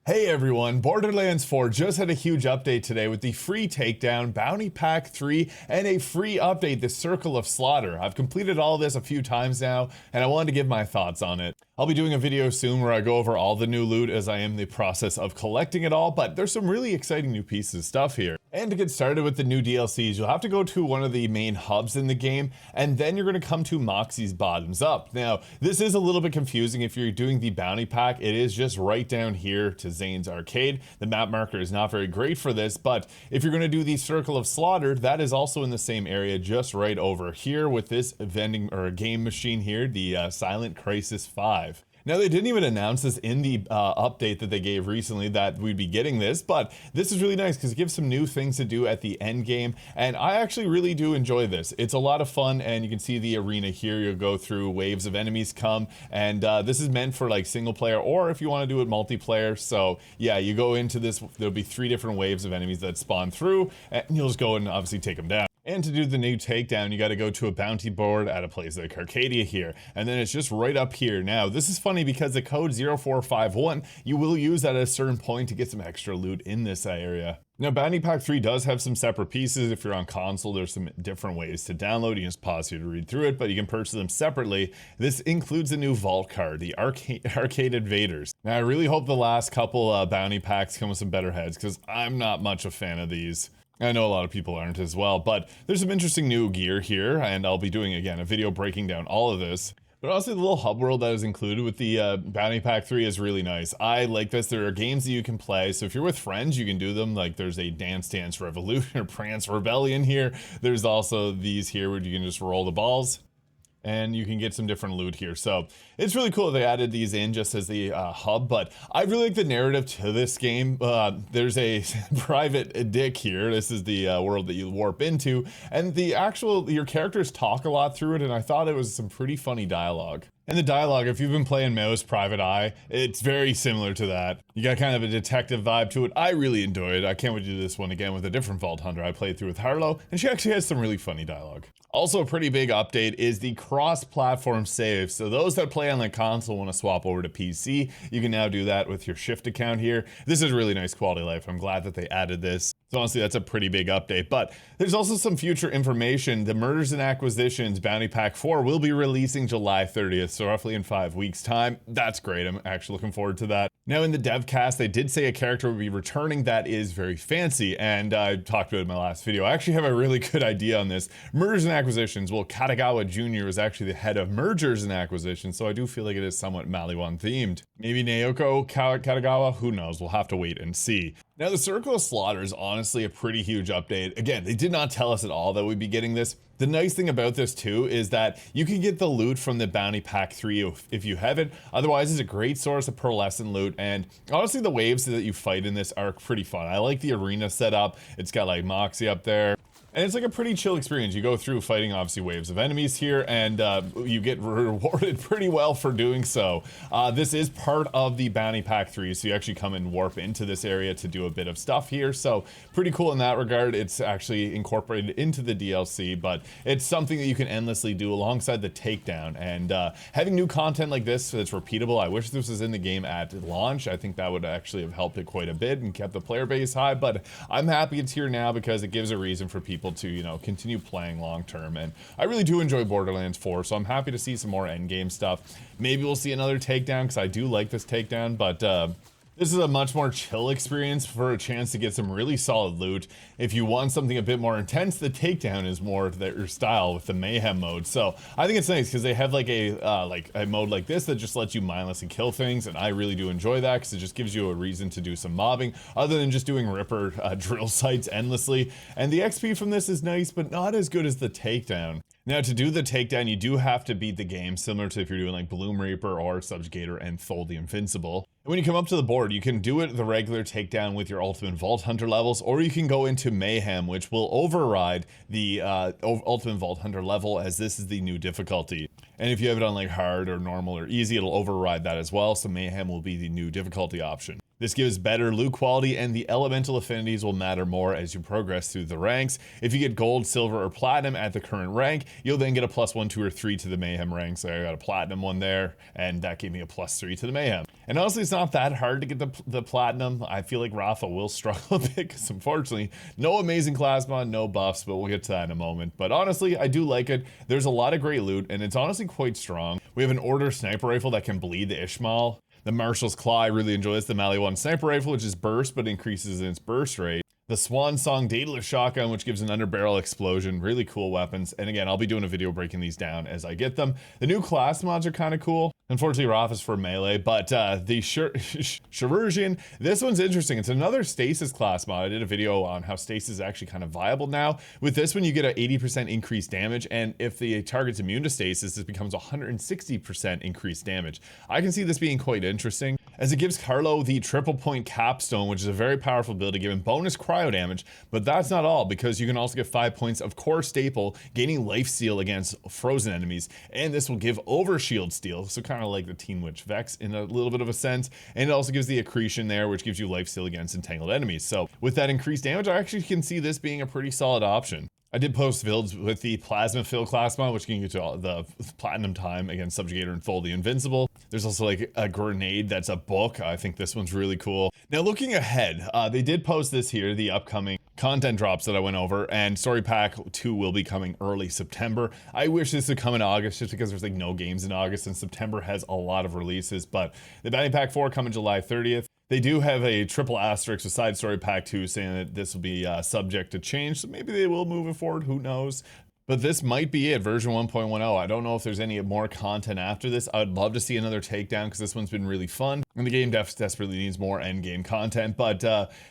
Hey everyone, Borderlands 4 just had a huge update today with the free Takedown, Bounty Pack 3, and a free update, the Circle of Slaughter. I've completed all this a few times now, and I wanted to give my thoughts on it. I'll be doing a video soon where I go over all the new loot as I am in the process of collecting it all, but there's some really exciting new pieces of stuff here. And to get started with the new DLCs, you'll have to go to one of the main hubs in the game, and then you're going to come to Moxxi's Bottoms Up. Now, this is a little bit confusing if you're doing the Bounty Pack. It is just right down here to Zane's Arcade. The map marker is not very great for this, but if you're going to do the Circle of Slaughter, that is also in the same area just right over here with this vending or game machine here, the Silent Crisis 5. Now, they didn't even announce this in the update that they gave recently that we'd be getting this, but this is really nice because it gives some new things to do at the end game, and I actually really do enjoy this. It's a lot of fun, and you can see the arena here. You'll go through, waves of enemies come, and this is meant for like single player, or if you want to do it multiplayer. So yeah, you go into this, there'll be 3 different waves of enemies that spawn through, and you'll just go and obviously take them down. And to do the new Takedown, you got to go to a bounty board at a place like Arcadia here, and then it's just right up here. Now, this is funny because the code 0451, you will use at a certain point to get some extra loot in this area. Now, Bounty Pack 3 does have some separate pieces. If you're on console, there's some different ways to download. You can just pause here to read through it, but you can purchase them separately. This includes a new vault card, the Arcade Invaders. Now, I really hope the last couple Bounty Packs come with some better heads, because I'm not much a fan of these. I know a lot of people aren't as well, but there's some interesting new gear here, and I'll be doing, again, a video breaking down all of this. But honestly, the little hub world that is included with the Bounty Pack 3 is really nice. I like this. There are games that you can play, so if you're with friends, you can do them. Like, there's a Dance Dance Revolution or Prance Rebellion here. There's also these here where you can just roll the balls, and you can get some different loot here. So it's really cool they added these in just as the hub, but I really like the narrative to this game. There's a private dick here. This is the world that you warp into, and your characters talk a lot through it, and I thought it was some pretty funny dialogue. And the dialogue, if you've been playing Mouse Private Eye, it's very similar to that. You got kind of a detective vibe to it. I really enjoy it. I can't wait to do this one again with a different Vault Hunter I played through with Harlow, and she actually has some really funny dialogue. Also, a pretty big update is the cross-platform save. So those that play on the console want to swap over to PC, you can now do that with your Shift account here. This is really nice quality of life. I'm glad that they added this. So honestly, that's a pretty big update, but there's also some future information. The Murders and Acquisitions Bounty Pack 4 will be releasing July 30th, so roughly in 5 weeks' time. That's great. I'm actually looking forward to that. Now, in the dev cast, they did say a character would be returning that is very fancy, and I talked about it in my last video. I actually have a really good idea on this. Murders and Acquisitions, well, Katagawa Jr. is actually the head of Mergers and Acquisitions, so I do feel like it is somewhat Maliwan themed. Maybe Naoko Katagawa? Who knows? We'll have to wait and see. Now, the Circle of Slaughter is honestly a pretty huge update. Again, they did not tell us at all that we'd be getting this. The nice thing about this too is that you can get the loot from the Bounty Pack 3 if you have it. Otherwise, it's a great source of pearlescent loot, and honestly, the waves that you fight in this are pretty fun. I like the arena setup. It's got like Moxxi up there. And it's like a pretty chill experience. You go through fighting obviously waves of enemies here, and you get rewarded pretty well for doing so. This is part of the Bounty Pack 3, so you actually come and warp into this area to do a bit of stuff here. So pretty cool in that regard. It's actually incorporated into the DLC, but it's something that you can endlessly do alongside the Takedown. And having new content like this that's repeatable, I wish this was in the game at launch. I think that would actually have helped it quite a bit and kept the player base high, but I'm happy it's here now because it gives a reason for people to, you know, continue playing long term. And I really do enjoy Borderlands 4, so I'm happy to see some more endgame stuff. Maybe we'll see another Takedown, because I do like this Takedown, but this is a much more chill experience for a chance to get some really solid loot. If you want something a bit more intense, the Takedown is more their style with the mayhem mode. So I think it's nice because they have like a mode like this that just lets you mindlessly kill things, and I really do enjoy that because it just gives you a reason to do some mobbing other than just doing Ripper drill sites endlessly. And the XP from this is nice, but not as good as the Takedown. Now, to do the Takedown, you do have to beat the game, similar to if you're doing like Bloom Reaper or Subjugator and Thol the Invincible. And when you come up to the board, you can do it the regular Takedown with your Ultimate Vault Hunter levels, or you can go into Mayhem, which will override the Ultimate Vault Hunter level, as this is the new difficulty. And if you have it on like hard or normal or easy, it'll override that as well, so Mayhem will be the new difficulty option. This gives better loot quality, and the elemental affinities will matter more as you progress through the ranks. If you get gold, silver, or platinum at the current rank, you'll then get a +1, 2, or 3 to the mayhem rank. So I got a platinum one there, and that gave me a +3 to the mayhem. And honestly, it's not that hard to get the platinum. I feel like Rafa will struggle a bit because unfortunately, no amazing class mod, no buffs, but we'll get to that in a moment. But honestly, I do like it. There's a lot of great loot, and it's honestly quite strong. We have an order sniper rifle that can bleed the Ishmael. The Marshal's Claw, I really enjoy this. The Mali 1 sniper rifle, which is burst, but increases in its burst rate. The Swan Song Daedalus shotgun, which gives an underbarrel explosion. Really cool weapons. And again, I'll be doing a video breaking these down as I get them. The new class mods are kind of cool. Unfortunately, Rafa's for melee, but the Chirurgian, this one's interesting. It's another stasis class mod. I did a video on how stasis is actually kind of viable now. With this one, you get an 80% increased damage, and if the target's immune to stasis, it becomes 160% increased damage. I can see this being quite interesting, as it gives Carlo the triple point capstone, which is a very powerful ability, giving bonus cryo damage. But that's not all, because you can also get 5 points of core staple, gaining life steal against frozen enemies, and this will give overshield steal, so kind of like the Teen Witch Vex in a little bit of a sense. And it also gives the accretion there, which gives you life steal against entangled enemies. So with that increased damage, I actually can see this being a pretty solid option. I did post builds with the Plasma Fill class mod, which can get to the platinum time against Subjugator and Thole the Invincible. There's also like a grenade that's a book. I think this one's really cool. Now looking ahead, they did post this here, the upcoming content drops that I went over, and Story Pack 2 will be coming early September. I wish this would come in August just because there's like no games in August, and September has a lot of releases, but the Bounty Pack 4 coming July 30th. They do have a triple asterisk beside Story Pack 2 saying that this will be subject to change, so maybe they will move it forward, who knows. But this might be it, version 1.10. I don't know if there's any more content after this. I would love to see another Takedown because this one's been really fun. And the game desperately needs more end game content. But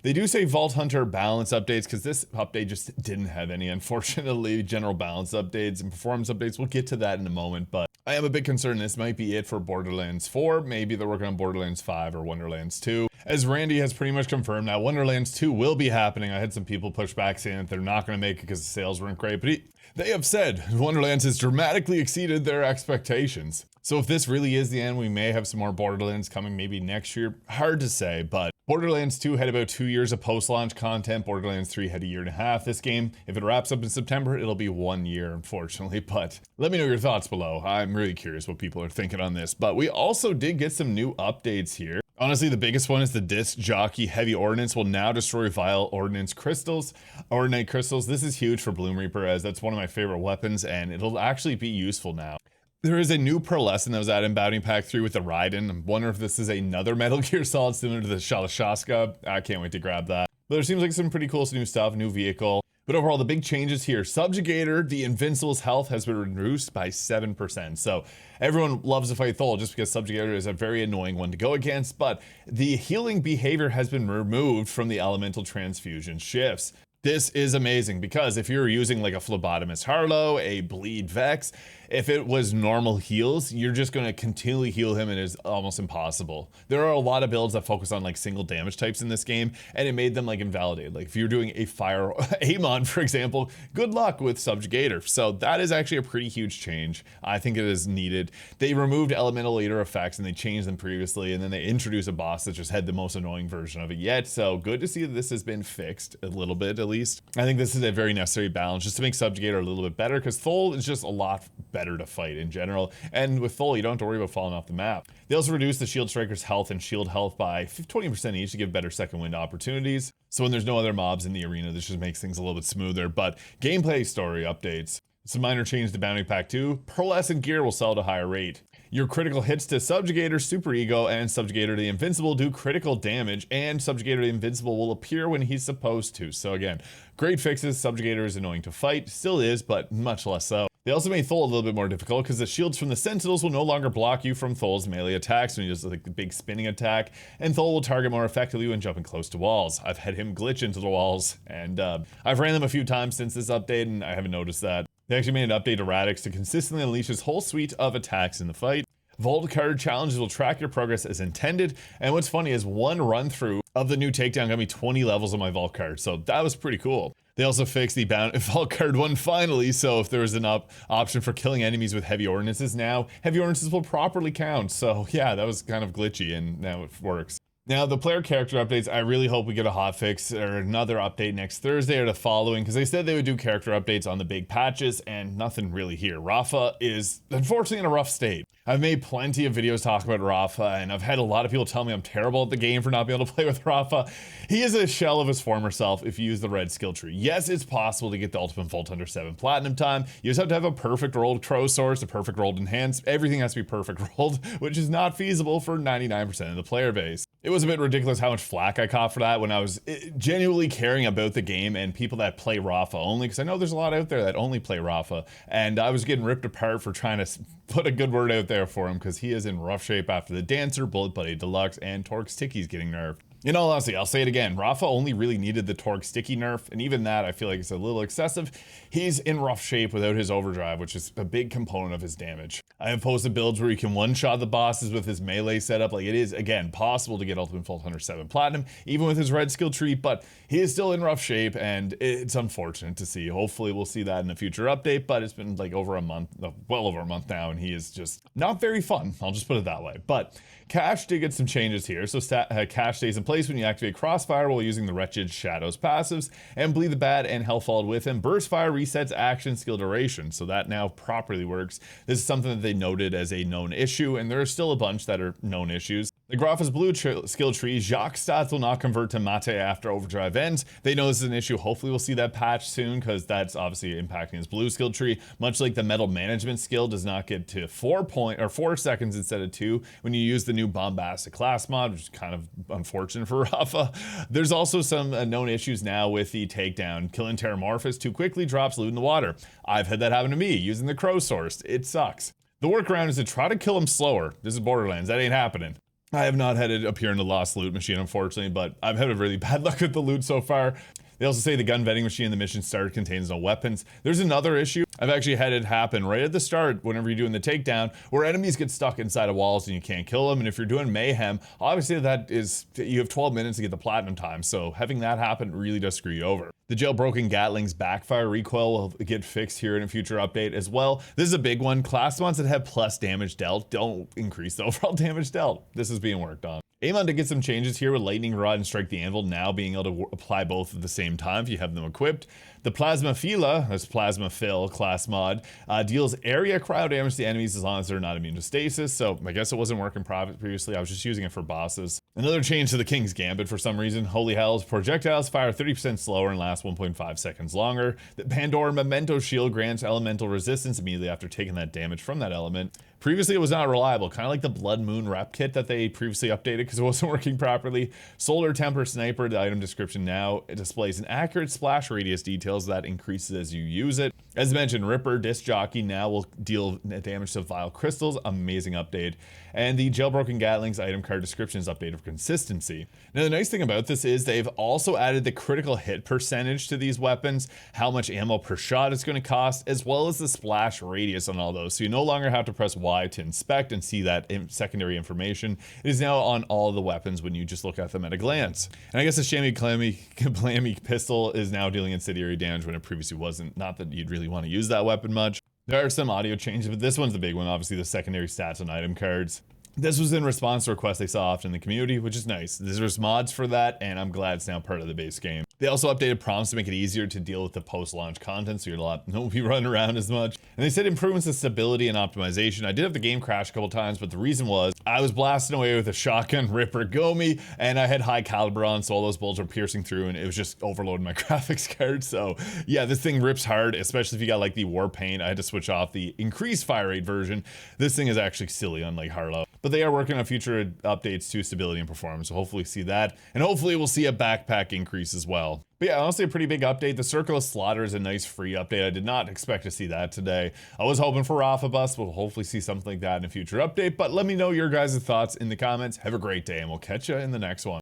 they do say Vault Hunter balance updates because this update just didn't have any, unfortunately. General balance updates and performance updates. We'll get to that in a moment. But I am a bit concerned this might be it for Borderlands 4. Maybe they're working on Borderlands 5 or Wonderlands 2. As Randy has pretty much confirmed, now Wonderlands 2 will be happening. I had some people push back saying that they're not going to make it because the sales weren't great. But they have said Wonderlands has dramatically exceeded their expectations. So if this really is the end, we may have some more Borderlands coming maybe next year. Hard to say, but Borderlands 2 had about 2 years of post-launch content. Borderlands 3 had 1.5 years. This game, if it wraps up in September, it'll be 1 year, unfortunately. But let me know your thoughts below. I'm really curious what people are thinking on this. But we also did get some new updates here. Honestly, the biggest one is the Disc Jockey Heavy Ordnance will now destroy Vile Ordnance Crystals. Ordnate Crystals, this is huge for Bloom Reaper, as that's one of my favorite weapons, and it'll actually be useful now. There is a new pearlescent that was added in Bounty Pack 3 with the Raiden. I wonder if this is another Metal Gear Solid similar to the Shalashaska. I can't wait to grab that. But there seems like some pretty cool new stuff, new vehicle. But overall, the big changes here. Subjugator, the Invincible's health has been reduced by 7%. So everyone loves to fight Thole just because Subjugator is a very annoying one to go against. But the healing behavior has been removed from the elemental transfusion shifts. This is amazing because if you're using like a Phlebotomist Harlow, a Bleed Vex, if it was normal heals, you're just going to continually heal him and it's almost impossible. There are a lot of builds that focus on like single damage types in this game, and it made them like invalidated. Like if you're doing a Fire Amon, for example, good luck with Subjugator. So that is actually a pretty huge change. I think it is needed. They removed elemental leader effects and they changed them previously, and then they introduced a boss that just had the most annoying version of it yet. So good to see that this has been fixed a little bit at least. I think this is a very necessary balance just to make Subjugator a little bit better, because Thole is just a lot better to fight in general, and with Thole you don't have to worry about falling off the map. They also reduced the Shield Striker's health and shield health by 20% each to give better second wind opportunities. So when there's no other mobs in the arena, this just makes things a little bit smoother. But gameplay story updates. Some minor change to Bounty Pack 2. Pearlescent gear will sell at a higher rate. Your critical hits to Subjugator, Super Ego, and Subjugator the Invincible do critical damage, and Subjugator the Invincible will appear when he's supposed to. So again, great fixes. Subjugator is annoying to fight, still is, but much less so. They also made Thole a little bit more difficult because the shields from the Sentinels will no longer block you from Thole's melee attacks when he does like the big spinning attack, and Thole will target more effectively when jumping close to walls. I've had him glitch into the walls, and I've ran them a few times since this update, and I haven't noticed that. They actually made an update to Radix to consistently unleash his whole suite of attacks in the fight. Vault card challenges will track your progress as intended, and what's funny is one run through of the new Takedown got me 20 levels on my Vault card, so that was pretty cool. They also fixed the Vault card one finally, so if there was an option for killing enemies with heavy ordnances, now heavy ordnances will properly count. So yeah, that was kind of glitchy and now it works. Now, the player character updates, I really hope we get a hotfix or another update next Thursday or the following, because they said they would do character updates on the big patches, and nothing really here. Rafa is unfortunately in a rough state. I've made plenty of videos talking about Rafa, and I've had a lot of people tell me I'm terrible at the game for not being able to play with Rafa. He is a shell of his former self if you use the red skill tree. Yes, it's possible to get the ultimate Vault under 7 platinum time. You just have to have a perfect rolled crow source, a perfect rolled enhanced. Everything has to be perfect rolled, which is not feasible for 99% of the player base. It was a bit ridiculous how much flack I caught for that when I was genuinely caring about the game and people that play Rafa only, because I know there's a lot out there that only play Rafa, and I was getting ripped apart for trying to put a good word out there for him, because he is in rough shape after the Dancer, Bullet Buddy Deluxe, and Torque Sticky's getting nerfed. In all honesty, I'll say it again, Rafa only really needed the Torque Sticky nerf, and even that I feel like it's a little excessive. He's in rough shape without his overdrive, which is a big component of his damage. I have posted builds where you can one-shot the bosses with his melee setup. Like, it is, again, possible to get Ultimate Vault under 7 platinum, even with his red skill tree, but he is still in rough shape, and it's unfortunate to see. Hopefully we'll see that in a future update, but it's been like over a month, well over a month now, and he is just not very fun. I'll just put it that way. But Cash did get some changes here. So Cash stays in place when you activate Crossfire while using the Wretched Shadows passives, and Bleed the Bad and Hell followed with him. Burst Fire resets action skill duration, so that now properly works. This is something that they noted as a known issue, and there are still a bunch that are known issues. The Grapha's blue skill tree, Jacques stats will not convert to Mate after overdrive ends. They know this is an issue. Hopefully we'll see that patch soon, because that's obviously impacting his blue skill tree. Much like the metal management skill does not get to 4 seconds instead of 2 when you use the new bombastic class mod, which is kind of unfortunate for Rafa. There's also some known issues now with the takedown. Killing Terramorphous too quickly drops loot in the water. I've had that happen to me using the crow source. It sucks. The workaround is to try to kill him slower. This is Borderlands. That ain't happening. I have not had it appear in the lost loot machine, unfortunately, but I've had a really bad luck with the loot so far. They also say the gun vending machine in the mission start contains no weapons. There's another issue. I've actually had it happen right at the start whenever you're doing the takedown, where enemies get stuck inside of walls and you can't kill them. And if you're doing mayhem, obviously that is, you have 12 minutes to get the platinum time. So having that happen really does screw you over. The jailbroken Gatling's backfire recoil will get fixed here in a future update as well. This is a big one. Class mods that have plus damage dealt don't increase the overall damage dealt. This is being worked on. Amon did get some changes here with Lightning Rod and Strike the Anvil now being able to apply both at the same time if you have them equipped. The Plasma Fila, that's Plasma Fill class mod, deals area cryo damage to enemies as long as they're not immune to stasis. So I guess it wasn't working previously. I was just using it for bosses. Another change to the King's Gambit for some reason. Holy Hell's projectiles fire 30% slower and last 1.5 seconds longer. The Pandora Memento Shield grants elemental resistance immediately after taking that damage from that element. Previously, it was not reliable, kind of like the Blood Moon rep kit that they previously updated because it wasn't working properly. Solar Temper Sniper, the item description now, it displays an accurate splash radius details that increases as you use it. As mentioned, Ripper Disc Jockey now will deal damage to Vile Crystals, amazing update. And the Jailbroken Gatling's item card description is updated for consistency. Now, the nice thing about this is they've also added the critical hit percentage to these weapons, how much ammo per shot it's going to cost, as well as the splash radius on all those. So you no longer have to press Y to inspect and see that secondary information. It is now on all the weapons when you just look at them at a glance. And I guess the Shammy Clammy pistol is now dealing incendiary damage when it previously wasn't. Not that you'd really want to use that weapon much. There are some audio changes, but this one's the big one, obviously the secondary stats on item cards. This was in response to requests they saw often in the community, which is nice. There's mods for that, and I'm glad it's now part of the base game. They also updated prompts to make it easier to deal with the post-launch content, so you won't be running around as much. And they said improvements to stability and optimization. I did have the game crash a couple times, but the reason was I was blasting away with a shotgun Ripper Gomi, and I had high caliber on, so all those bullets were piercing through, and it was just overloading my graphics card. So yeah, this thing rips hard, especially if you got like the war paint. I had to switch off the increased fire rate version. This thing is actually silly, unlike Harlow. But they are working on future updates to stability and performance, so hopefully see that. And hopefully we'll see a backpack increase as well. But yeah, honestly a pretty big update. The Circle of Slaughter is a nice free update. I did not expect to see that today. I was hoping for Rafa Buffs. We'll hopefully see something like that in a future update. But let me know your guys' thoughts in the comments. Have a great day, and we'll catch you in the next one.